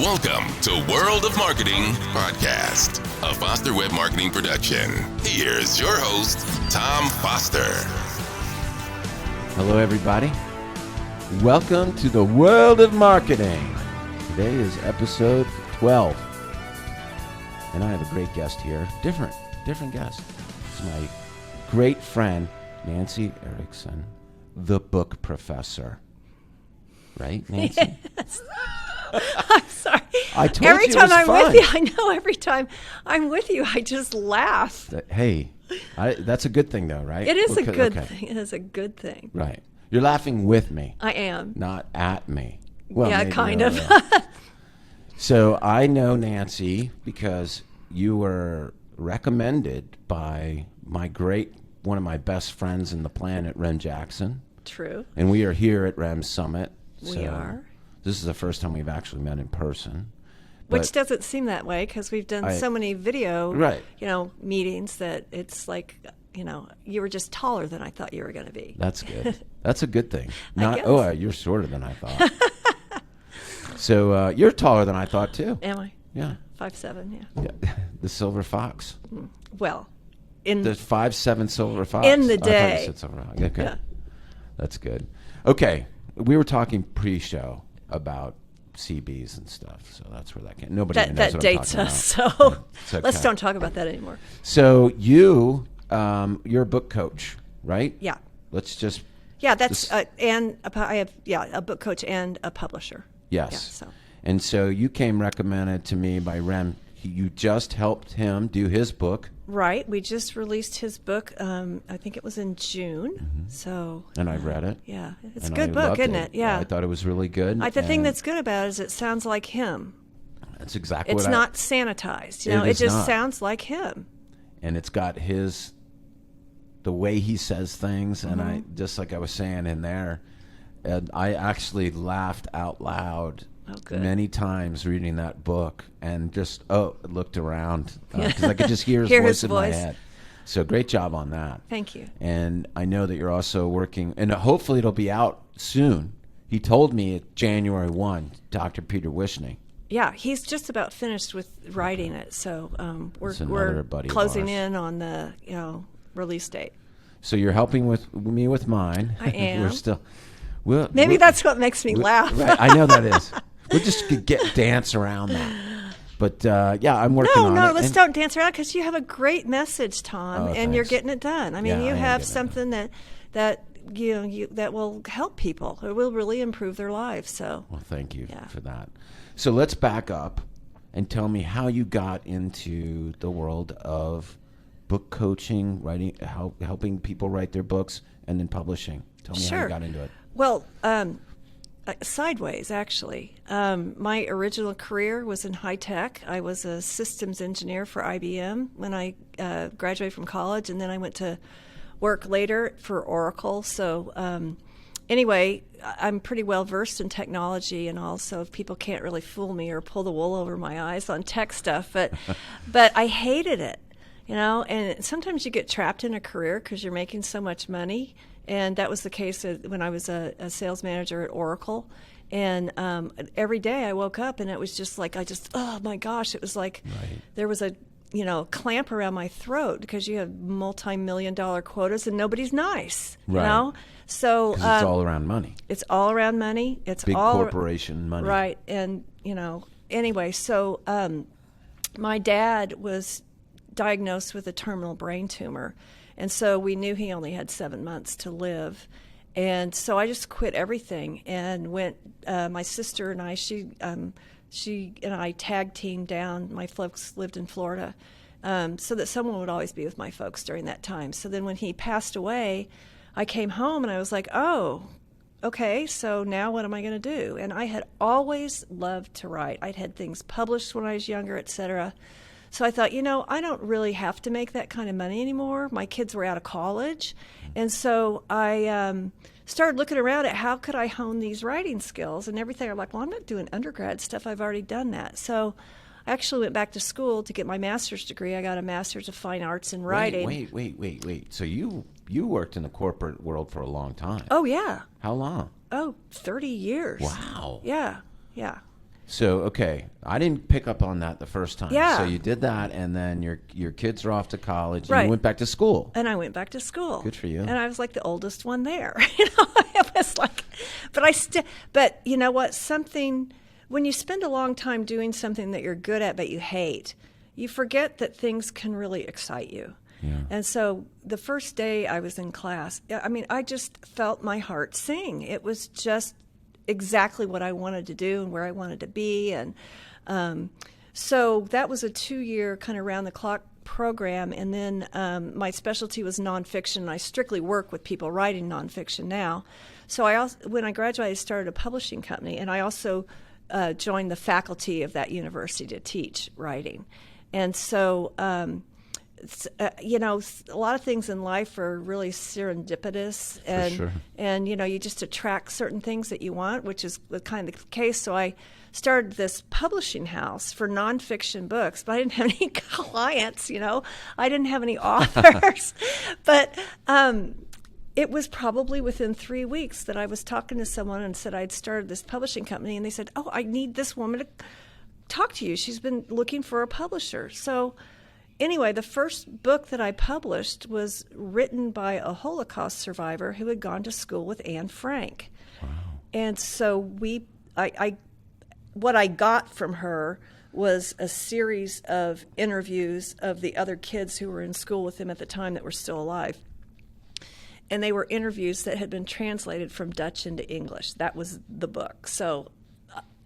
Welcome to World of Marketing Podcast, a Foster Web Marketing production. Here's your host, Tom Foster. Hello, everybody. Welcome to the World of Marketing. Today is episode 12. And I have a great guest here. Different guest. It's my great friend, Nancy Erickson, the book professor. Right, Nancy? Yes. I'm sorry. I told every you time it was I'm fun. with you, I know every time I'm with you, I just laugh. Hey, that's a good thing, though, right? It is a good thing. It is a good thing. Right. You're laughing with me. I am. Not at me. Well, yeah, maybe kind of. So I know Nancy because you were recommended by one of my best friends in the planet, Ren Jackson. True. And we are here at REM Summit. We are. This is the first time we've actually met in person. Which doesn't seem that way because we've done so many video, meetings that it's like, you were just taller than I thought you were going to be. That's good. That's a good thing. You're shorter than I thought. So you're taller than I thought too. Am I? Yeah. 5'7", yeah. The silver fox. Well, the 5'7" silver fox. In the I thought day. you said silver fox. Okay. Yeah. That's good. Okay. We were talking pre-show about CBs and stuff, so that's where that came. Nobody even knows that what dates I'm us, talking so about. It's okay. let's don't talk about that anymore. So you're a book coach, right? Yeah. Let's just. Yeah, that's I have a book coach and a publisher. Yes. Yeah, And so you came recommended to me by Rem. You just helped him do his book. Right. We just released his book. I think it was in June. Mm-hmm. So. And I read it. Yeah, it's a good book, isn't it? Yeah. I thought it was really good. The thing that's good about it is it sounds like him. That's exactly it's what not sanitized. It just sounds like him. And it's got the way he says things, Mm-hmm. and I just like I was saying in there, and I actually laughed out loud many times reading that book, and just looked around because I could just hear his voice in my head. So great job on that. Thank you. And I know that you're also working, and hopefully it'll be out soon. He told me at January 1, Dr. Peter Wishney. Yeah, he's just about finished with writing it, so we're buddy closing in on the release date. So you're helping me with mine. I am. We're still. Maybe that's what makes me laugh. Right, I know that is. We'll just dance around that. But I'm working on it. No, let's don't dance around because you have a great message, Tom, and thanks. You're getting it done. I mean, you have something that that will help people. It will really improve their lives. So. Well, thank you for that. So let's back up and tell me how you got into the world of book coaching, writing, helping people write their books, and then publishing. Tell me how you got into it. Well, sideways, actually. My original career was in high tech. I was a systems engineer for IBM when I graduated from college, and then I went to work later for Oracle. So anyway, I'm pretty well versed in technology, and also people can't really fool me or pull the wool over my eyes on tech stuff. But I hated it, And sometimes you get trapped in a career because you're making so much money. And that was the case when I was a sales manager at Oracle. And every day I woke up and it was just like, oh my gosh, it was like there was a clamp around my throat because you have multi-million-dollar quotas and nobody's nice, So it's all around money. It's all around money. It's big all corporation money. Right. And, anyway, so my dad was diagnosed with a terminal brain tumor. And so we knew he only had 7 months to live. And so I just quit everything and went, my sister and I, she and I tag teamed down. My folks lived in Florida, so that someone would always be with my folks during that time. So then when he passed away, I came home and I was like, oh, okay, so now what am I going to do? And I had always loved to write. I'd had things published when I was younger, et cetera. So I thought, I don't really have to make that kind of money anymore. My kids were out of college. And so I started looking around at how could I hone these writing skills and everything. I'm like, well, I'm not doing undergrad stuff. I've already done that. So I actually went back to school to get my master's degree. I got a master's of fine arts in writing. Wait. So you worked in the corporate world for a long time. Oh, yeah. How long? Oh, 30 years. Wow. Yeah. So, okay, I didn't pick up on that the first time. Yeah. So you did that, and then your kids are off to college, and Right. you went back to school. And I went back to school. Good for you. And I was like the oldest one there. It was like, but you know what? When you spend a long time doing something that you're good at but you hate, you forget that things can really excite you. Yeah. And so the first day I was in class, I mean, I just felt my heart sing. It was just exactly what I wanted to do and where I wanted to be. And so that was a 2-year kind of round-the-clock program. And then my specialty was nonfiction. And I strictly work with people writing nonfiction now. So when I graduated, I started a publishing company. And I also joined the faculty of that university to teach writing. And so you know, a lot of things in life are really serendipitous, and sure. and you know, you just attract certain things that you want, which is kind of the case. So I started this publishing house for nonfiction books, but I didn't have any clients. You know, I didn't have any authors, but it was probably within 3 weeks that I was talking to someone and said I'd started this publishing company, and they said, "Oh, I need this woman to talk to you. She's been looking for a publisher." So anyway, the first book that I published was written by a Holocaust survivor who had gone to school with Anne Frank. Wow. And so what I got from her was a series of interviews of the other kids who were in school with him at the time that were still alive. And they were interviews that had been translated from Dutch into English. That was the book. So,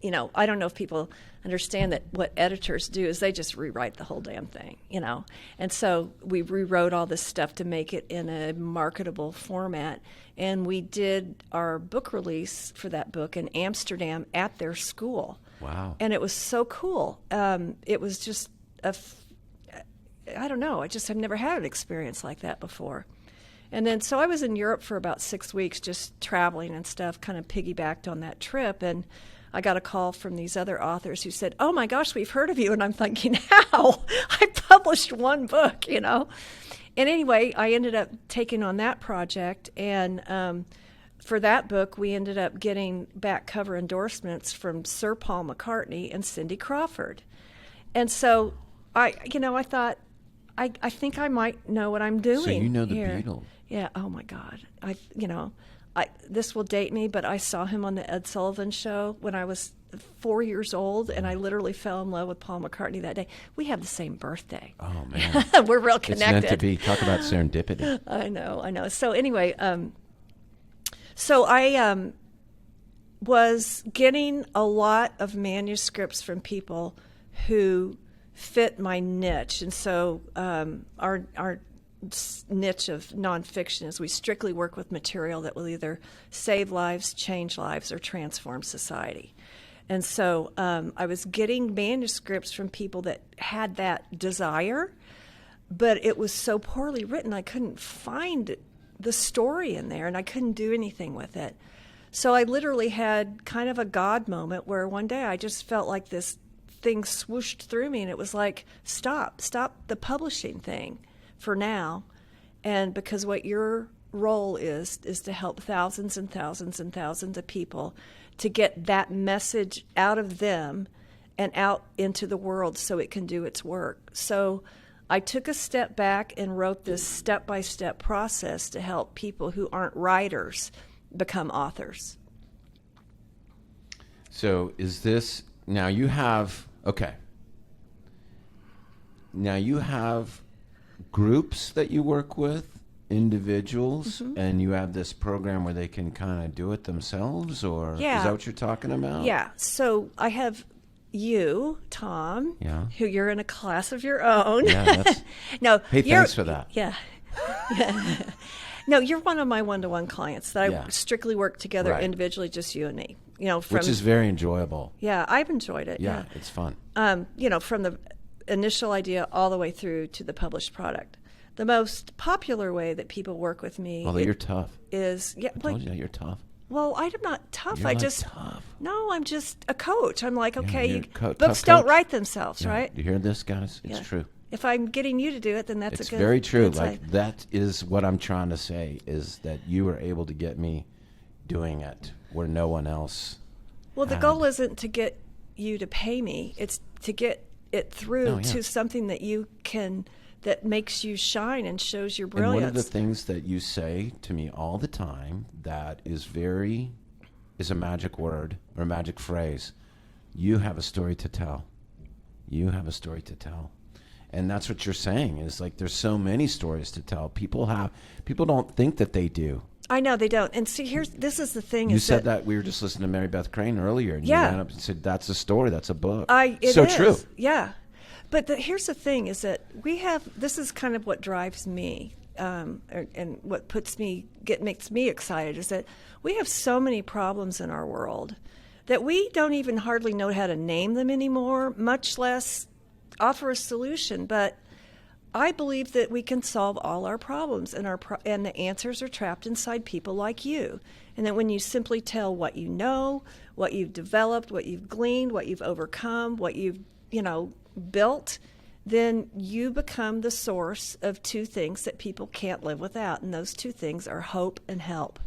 you know, I don't know if people understand that what editors do is they just rewrite the whole damn thing, you know. And so we rewrote all this stuff to make it in a marketable format. And we did our book release for that book in Amsterdam at their school. Wow. And it was so cool. It was just I don't know, I've never had an experience like that before. And then so I was in Europe for about 6 weeks just traveling and stuff, kind of piggybacked on that trip. And I got a call from these other authors who said, "Oh my gosh, we've heard of you." And I'm thinking, how? I published one book, you know. And anyway, I ended up taking on that project. And for that book, we ended up getting back cover endorsements from Sir Paul McCartney and Cindy Crawford. And so I thought, I think I might know what I'm doing. So you know the here. Beatles. Yeah. Oh my God. This will date me, but I saw him on the Ed Sullivan Show when I was 4 years old, and I literally fell in love with Paul McCartney that day. We have the same birthday. Oh man, we're real connected. It's meant to be. Talk about serendipity. I know. So anyway, so I was getting a lot of manuscripts from people who fit my niche, and so our niche of nonfiction is we strictly work with material that will either save lives, change lives, or transform society. And so I was getting manuscripts from people that had that desire, but it was so poorly written I couldn't find the story in there, and I couldn't do anything with it. So I literally had kind of a God moment where one day I just felt like this thing swooshed through me, and it was like, stop the publishing thing for now, and because what your role is to help thousands and thousands and thousands of people to get that message out of them and out into the world so it can do its work. So I took a step back and wrote this step-by-step process to help people who aren't writers become authors. So is this, now you have groups that you work with, individuals, Mm-hmm. and you have this program where they can kind of do it themselves, or Yeah. is that what you're talking about? Yeah. So I have you, Tom, Yeah. who you're in a class of your own. Yeah, that's, No. hey, you're- thanks for that. Yeah. No, you're one of my one-to-one clients that Yeah. I strictly work together Right. individually, just you and me. You know, Which is very enjoyable. yeah, I've enjoyed it. Yeah, it's fun. You know, from the initial idea all the way through to the published product. The most popular way that people work with me Although you're tough. is I told you that you're tough. well, I'm not tough. You're I like just tough. no, I'm just a coach. I'm like, okay, you're books tough don't coach. write themselves, Yeah. right? You hear this, guys? It's Yeah. true. If I'm getting you to do it, then that's It's a good. very true. good Like sign. that is what I'm trying to say, is that you were able to get me doing it where no one else Well, the had. goal isn't to get you to pay me. It's to get it through to something that you can, that makes you shine and shows your brilliance. And one of the things that you say to me all the time that is a magic word or a magic phrase. You have a story to tell. You have a story to tell. And that's what you're saying, is like there's so many stories to tell. People don't think that they do. I know they don't. And see, this is the thing. You said that we were just listening to Mary Beth Crane earlier, and you ran up and said, that's a story, that's a book. It so is. True. Yeah. But here's the thing, is that this is kind of what drives me, and what makes me excited, is that we have so many problems in our world that we don't even hardly know how to name them anymore, much less offer a solution. But I believe that we can solve all our problems, and the answers are trapped inside people like you. And that when you simply tell what you know, what you've developed, what you've gleaned, what you've overcome, what you've built, then you become the source of two things that people can't live without. And those two things are hope and help.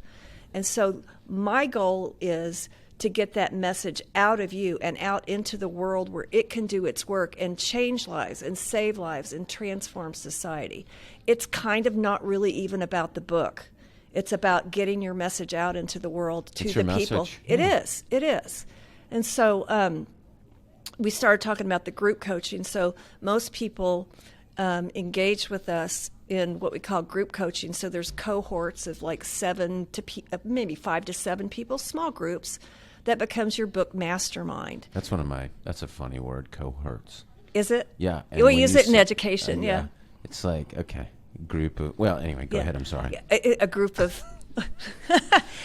And so my goal is to get that message out of you and out into the world where it can do its work and change lives and save lives and transform society. It's kind of not really even about the book. It's about getting your message out into the world to the people. Message. It is. It is. And so we started talking about the group coaching. So most people engage with us in what we call group coaching. So there's cohorts of like maybe 5 to 7 people, small groups, that becomes your book mastermind. That's that's a funny word, cohorts. Is it? Yeah. We use it in education, yeah. It's like, okay, group of, well, anyway, go ahead, I'm sorry. A group of...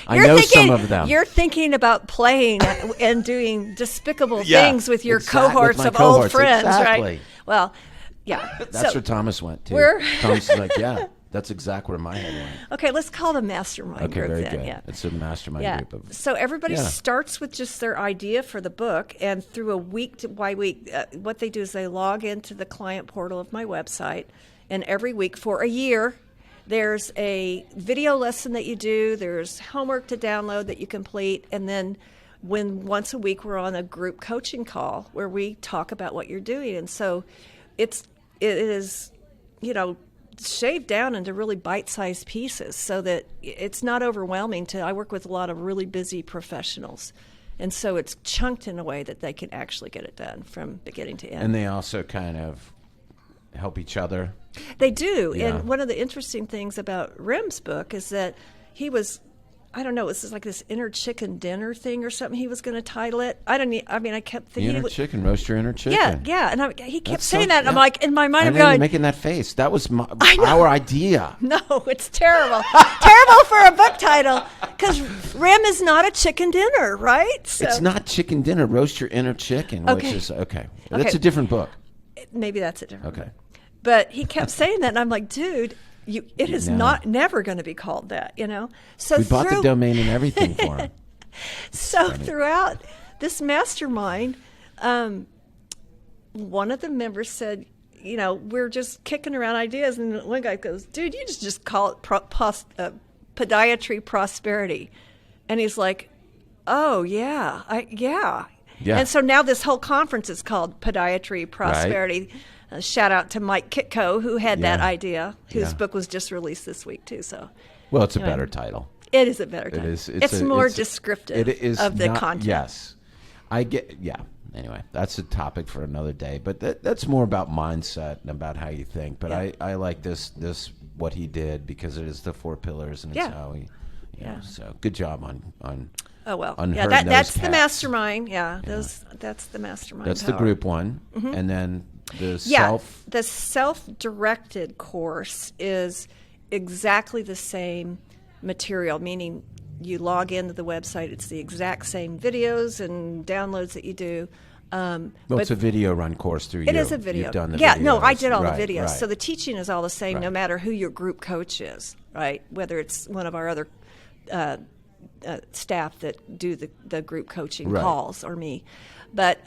I know some of them. You're thinking about playing and doing despicable things with your cohorts of old friends, right? Well, yeah. That's where Thomas went, too. Thomas is like, yeah, that's exactly where my head went. Okay, let's call it a mastermind group very then. good. Yeah. It's a mastermind group. So everybody starts with just their idea for the book, and through a week by week, what they do is they log into the client portal of my website, and every week for a year, there's a video lesson that you do, there's homework to download that you complete, and then once a week we're on a group coaching call where we talk about what you're doing. And so it is, shaved down into really bite-sized pieces so that it's not overwhelming. I work with a lot of really busy professionals, and so it's chunked in a way that they can actually get it done from beginning to end. And they also kind of help each other. They do. Yeah. And one of the interesting things about Rim's book is that he was, I don't know, it was like this inner chicken dinner thing or something he was going to title it. I kept thinking... Inner chicken, roast your inner chicken. Yeah. And he kept saying that. And I'm like, in my mind, I'm going... you're making that face. That was our idea. No, it's terrible. Terrible for a book title. Because Rim is not a chicken dinner, right? So, it's not chicken dinner. Roast your inner chicken, which is... Okay. That's a different book. Maybe that's a different book. Okay. But he kept saying that, and I'm like, dude... it is never going to be called that, So we bought the domain and everything for him. So throughout this mastermind, one of the members said, we're just kicking around ideas, and one guy goes, dude, you just call it podiatry prosperity. And he's like, oh, yeah. And so now this whole conference is called Podiatry Prosperity. Right. Shout out to Mike Kitko, who had that idea, whose book was just released this week, too. So, well, it's a better title. It is a better title. It's more descriptive of the content. Yes. Anyway, that's a topic for another day. But that's more about mindset and about how you think. But I like this what he did, because it is the 4 pillars, and it's how he... So good job on oh, well. unherding that's those the mastermind. That's the mastermind. That's power. the group one. Mm-hmm. And then... The self-directed course is exactly the same material, meaning you log into the website, it's the exact same videos and downloads that you do. It's a video run course through you. It is a video. You've done the videos. No, I did all the videos. Right. So the teaching is all the same no matter who your group coach is, right? Whether it's one of our other staff that do the group coaching calls or me. But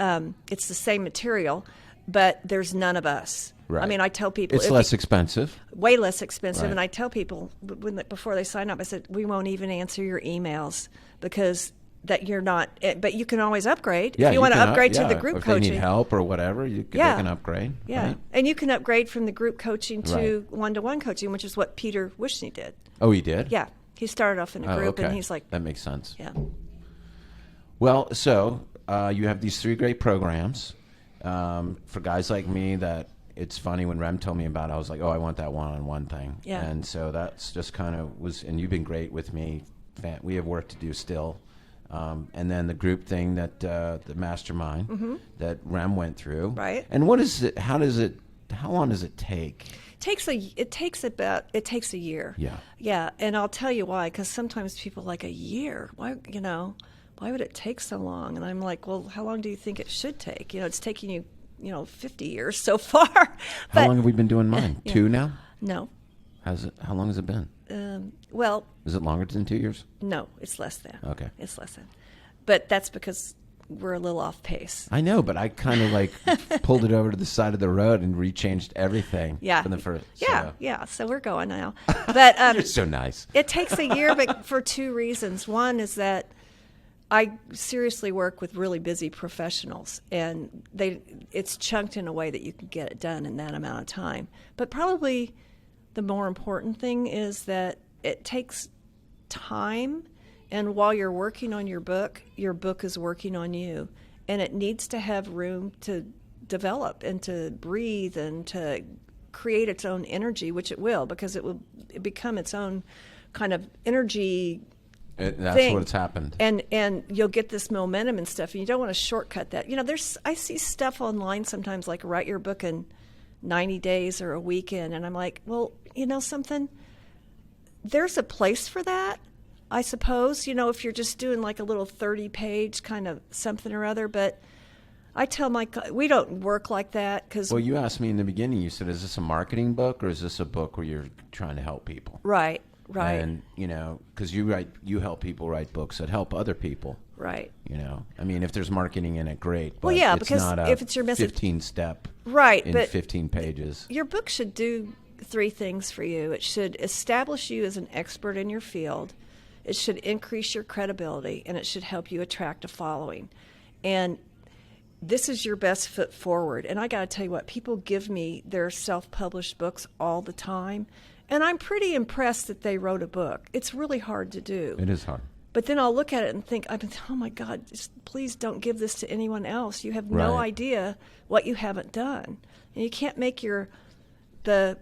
it's the same material. But there's none of us. Right. I mean, I tell people... It's less expensive. Way less expensive. Right. And I tell people, before they sign up, I said, we won't even answer your emails because that you're not, but you can always upgrade. Yeah, if you want to upgrade to yeah, the group if coaching. they need help or whatever, they can upgrade. Yeah, right? and you can upgrade from the group coaching to one-to-one coaching, which is what Peter Wishney did. Oh, he did? Yeah, he started off in a group, okay. and he's like... That makes sense. Yeah. Well, so you have these 3 great programs. For guys like me, that it's funny when Rem told me about it, I was like, oh, I want that one-on-one thing. Yeah. And so that's just kind of was, and you've been great with me. We have work to do still. And then the group thing that the mastermind that Rem went through. Right. And what is it? How long does it take? It takes a year. Yeah. Yeah, and I'll tell you why. Because sometimes people are like, a year. Why would it take so long? And I'm like, well, how long do you think it should take? It's taking you 50 years so far. How long have we been doing mine? 2 now? No. How long has it been? Well, is it longer than 2 years? No, it's less than. Okay. It's less than. But that's because we're a little off pace. I know, but I kind of like pulled it over to the side of the road and rechanged everything. Yeah. From the first. Yeah. So we're going now. But you're so nice. It takes a year, but for 2 reasons. One is that I seriously work with really busy professionals, and it's chunked in a way that you can get it done in that amount of time. But probably the more important thing is that it takes time, and while you're working on your book is working on you, and it needs to have room to develop and to breathe and to create its own energy, which it will, because it will become its own kind of energy that's thing. What's happened. And you'll get this momentum and stuff, and you don't want to shortcut that. I see stuff online sometimes like write your book in 90 days or a weekend, and I'm like, well, something, there's a place for that, I suppose, if you're just doing like a little 30-page kind of something or other, but I tell we don't work like that. Well, you asked me in the beginning, you said, is this a marketing book or is this a book where you're trying to help people? Right. And, because you help people write books that help other people. Right. I mean, if there's marketing in it, great. But well, yeah, it's because not if it's your message, 15-step right, in but 15 pages. Your book should do 3 things for you. It should establish you as an expert in your field. It should increase your credibility, and it should help you attract a following. And this is your best foot forward. And I got to tell you what, people give me their self-published books all the time, and I'm pretty impressed that they wrote a book. It's really hard to do. It is hard. But then I'll look at it and think, oh my God, please don't give this to anyone else. You have no idea what you haven't done. And you can't make the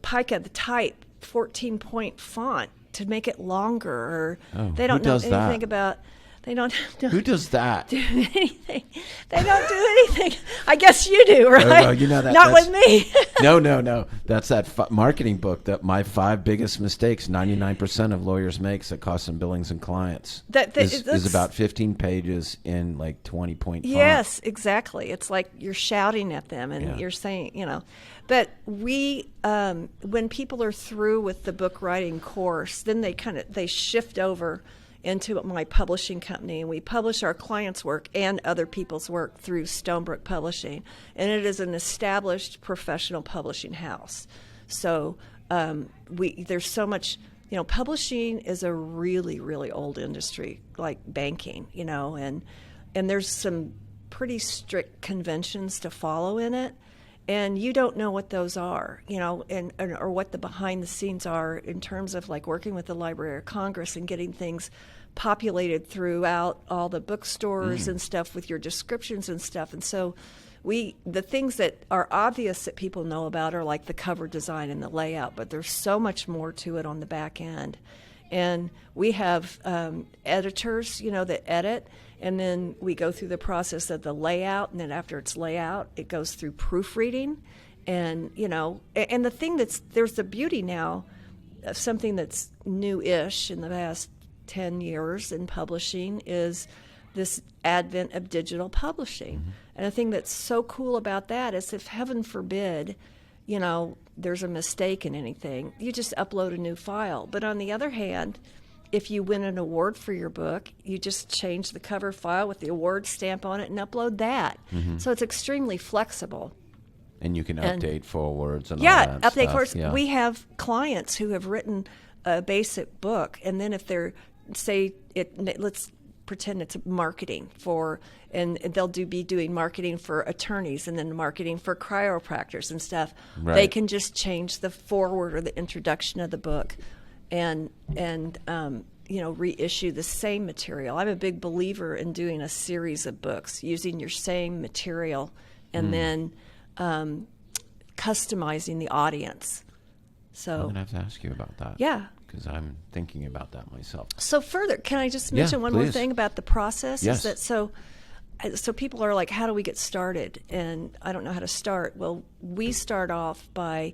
pica, the type, 14-point font to make it longer, or they don't know anything about. They don't know. Who does that? Do anything. They don't do anything. I guess you do, right? Well, that. Not with me. No. That's that marketing book, that my 5 biggest mistakes 99% of lawyers makes that cost them billings and clients. Is about 15 pages in like 20-point font. Yes, exactly. It's like you're shouting at them and you're saying, But when people are through with the book writing course, then they shift over into my publishing company, and we publish our clients' work and other people's work through Stonebrook Publishing, and it is an established professional publishing house. So there's so much, publishing is a really, really old industry, like banking, and there's some pretty strict conventions to follow in it. And you don't know what those are, or what the behind the scenes are in terms of like working with the Library of Congress and getting things populated throughout all the bookstores and stuff with your descriptions and stuff. And so the things that are obvious that people know about are like the cover design and the layout, but there's so much more to it on the back end. And we have editors, that edit, and then we go through the process of the layout, and then after it's layout, it goes through proofreading. And, and the thing there's the beauty now of something that's new-ish in the past 10 years in publishing is this advent of digital publishing. Mm-hmm. And the thing that's so cool about that is if, heaven forbid, there's a mistake in anything, you just upload a new file. But on the other hand, if you win an award for your book, you just change the cover file with the award stamp on it and upload that. Mm-hmm. So it's extremely flexible. And you can update forwards and all that stuff. Yeah, update forwards. We have clients who have written a basic book, and then if they're, let's pretend it's marketing for, and they'll be doing marketing for attorneys and then marketing for chiropractors and stuff. Right. They can just change the foreword or the introduction of the book and reissue the same material. I'm a big believer in doing a series of books, using your same material and then customizing the audience. So I'm going to have to ask you about that. Yeah. Because I'm thinking about that myself. So further, can I just mention one more please. thing about the process? Yes. Is that so people are like, how do we get started? And I don't know how to start. Well, we start off by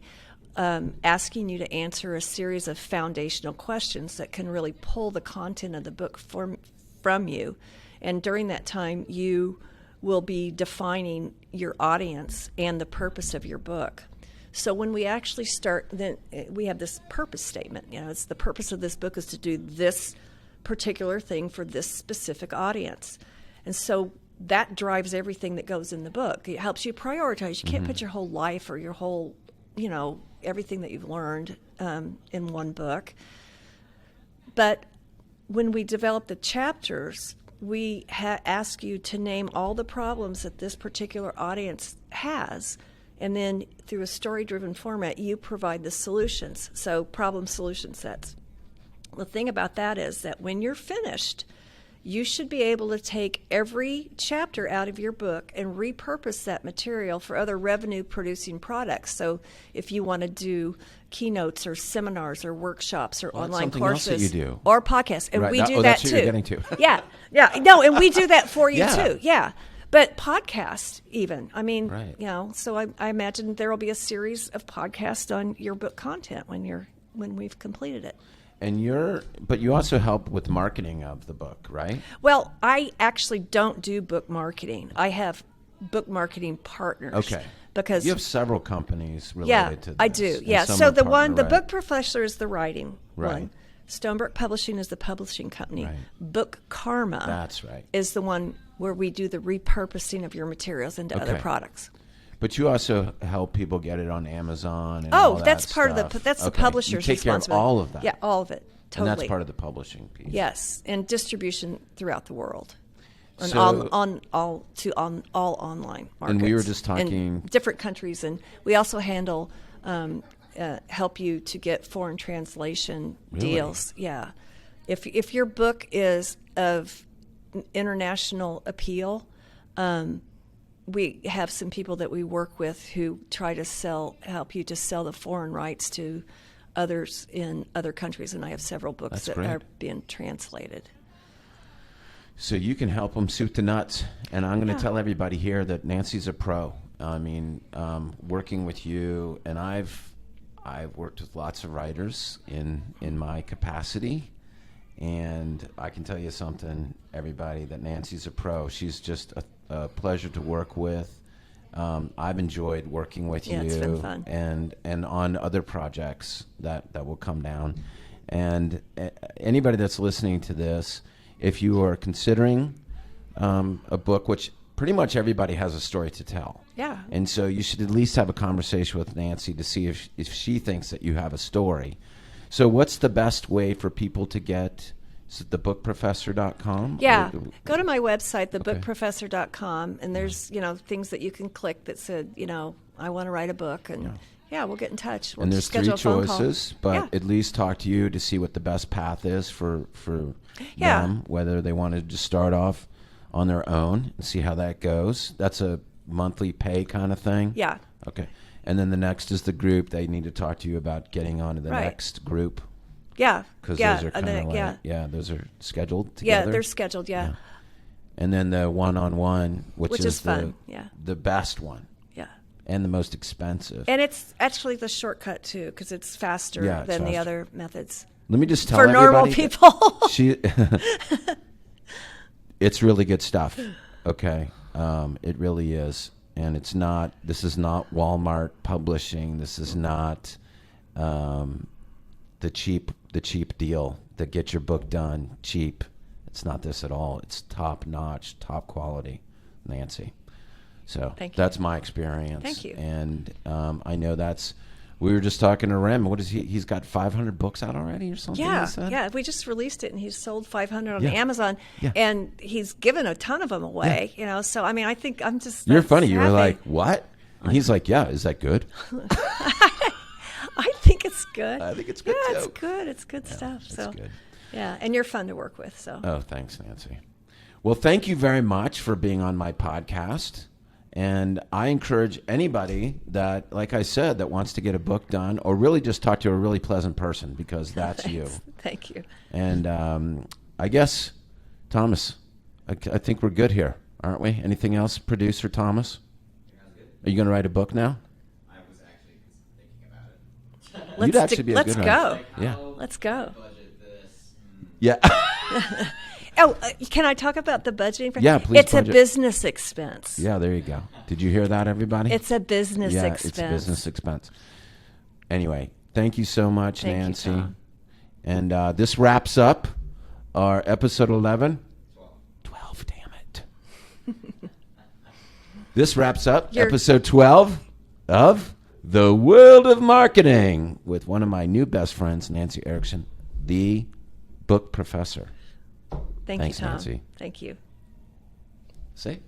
asking you to answer a series of foundational questions that can really pull the content of the book from you. And during that time, you will be defining your audience and the purpose of your book. So when we actually start, then we have this purpose statement. It's the purpose of this book is to do this particular thing for this specific audience. And so that drives everything that goes in the book. It helps you prioritize. You can't put your whole life or your whole, everything that you've learned in one book. But when we develop the chapters, we ask you to name all the problems that this particular audience has. And then through a story-driven format, you provide the solutions. So problem-solution sets. The thing about that is that when you're finished, you should be able to take every chapter out of your book and repurpose that material for other revenue-producing products. So if you want to do keynotes or seminars or workshops or online courses. Else that you do. Or podcasts. And right. we do that that's too. What you're getting to. Yeah. No, and we do that for you Yeah. too. Yeah. But podcasts, even. I mean, Right. So I imagine there will be a series of podcasts on your book content when we've completed it. And but you also help with marketing of the book, right? Well, I actually don't do book marketing. I have book marketing partners. Okay. Because you have several companies related to this. I do. and Yeah. some So are the partner, right? book professor is the writing Right. one. Stonebrook Publishing is the publishing company. Right. Book Karma That's right. is the one where we do the repurposing of your materials into other Okay. products. But you also help people get it on Amazon and all that that's part stuff. of the Okay. publisher's You take care of responsibility. all of that. Yeah, all of it. Totally. And that's part of the publishing piece. Yes, and distribution throughout the world. And So- on all online markets. And we were just in talking- different countries, and we also handle help you to get foreign translation Really? deals. Yeah, if your book is of international appeal, we have some people that we work with who try to help you to sell the foreign rights to others in other countries, and I have several books That's that great. are being translated. So you can help them suit the nuts. And I'm going to Yeah. tell everybody here that Nancy's a pro. I mean, working with you, and I've worked with lots of writers in my capacity. And I can tell you something, everybody, that Nancy's a pro. She's just a pleasure to work with. I've enjoyed working with you. Yeah, it's been fun. And on other projects that will come down. And anybody that's listening to this, if you are considering a book, which pretty much everybody has a story to tell. Yeah. And so you should at least have a conversation with Nancy to see if she thinks that you have a story. So what's the best way for people to get? Is it thebookprofessor.com? Yeah. Go to my website, thebookprofessor.com, and there's, things that you can click that said, I want to write a book, and we'll get in touch. We'll And there's schedule three a phone call. choices, but Yeah. at least talk to you to see what the best path is for Yeah. them, whether they want to just start off on their own and see how that goes. That's a monthly pay kind of thing? Yeah. Okay. And then the next is the group. They need to talk to you about getting onto the Right. next group. Yeah. Because yeah. those are kind of like, those are scheduled together. Yeah, they're scheduled, yeah. And then the one-on-one, which is fun, yeah. the best one Yeah. and the most expensive. And it's actually the shortcut, too, because it's faster Yeah, it's than the faster. other methods. Let me just tell For everybody normal that people. it's really good stuff. Okay. It really is. And this is not Walmart publishing. This is not the cheap deal that get your book done cheap. It's not this at all. It's top notch, top quality, Nancy. So Thank you. that's my experience. Thank you. And I know that's We were just talking to Rem. What is he? He's got 500 books out already or something? Yeah, he said? yeah. We just released it, and he's sold 500 on Yeah. Amazon, Yeah. and he's given a ton of them away. You know, so I mean, I think I'm just. You're that's funny. You were happy. like, what? And he's like, yeah, is that good? I think it's good. I think it's good, Yeah, too. it's good. It's good stuff. It's So, good. yeah, and you're fun to work with. So, Oh, thanks, Nancy. Well, thank you very much for being on my podcast. And I encourage anybody that, like I said, that wants to get a book done or really just talk to a really pleasant person, because that's you. Thank you. And I guess, Thomas, I think we're good here, aren't we? Anything else, producer Thomas? Are you going to write a book now? I was actually thinking about it. You'd actually be a let's good go. one. Yeah. Let's go. Budget this. Yeah. Oh, can I talk about the budgeting? Yeah, please It's budget. a business expense. Yeah, there you go. Did you hear that, everybody? It's a business yeah, expense. it's a business expense. Anyway, thank you so much, Thank you, Nancy. Tom. And this wraps up our episode 11. 12, damn it. This wraps up episode 12 of The World of Marketing with one of my new best friends, Nancy Erickson, the book professor. Thanks, Thanks, you, Tom. Nancy. Thank you. See?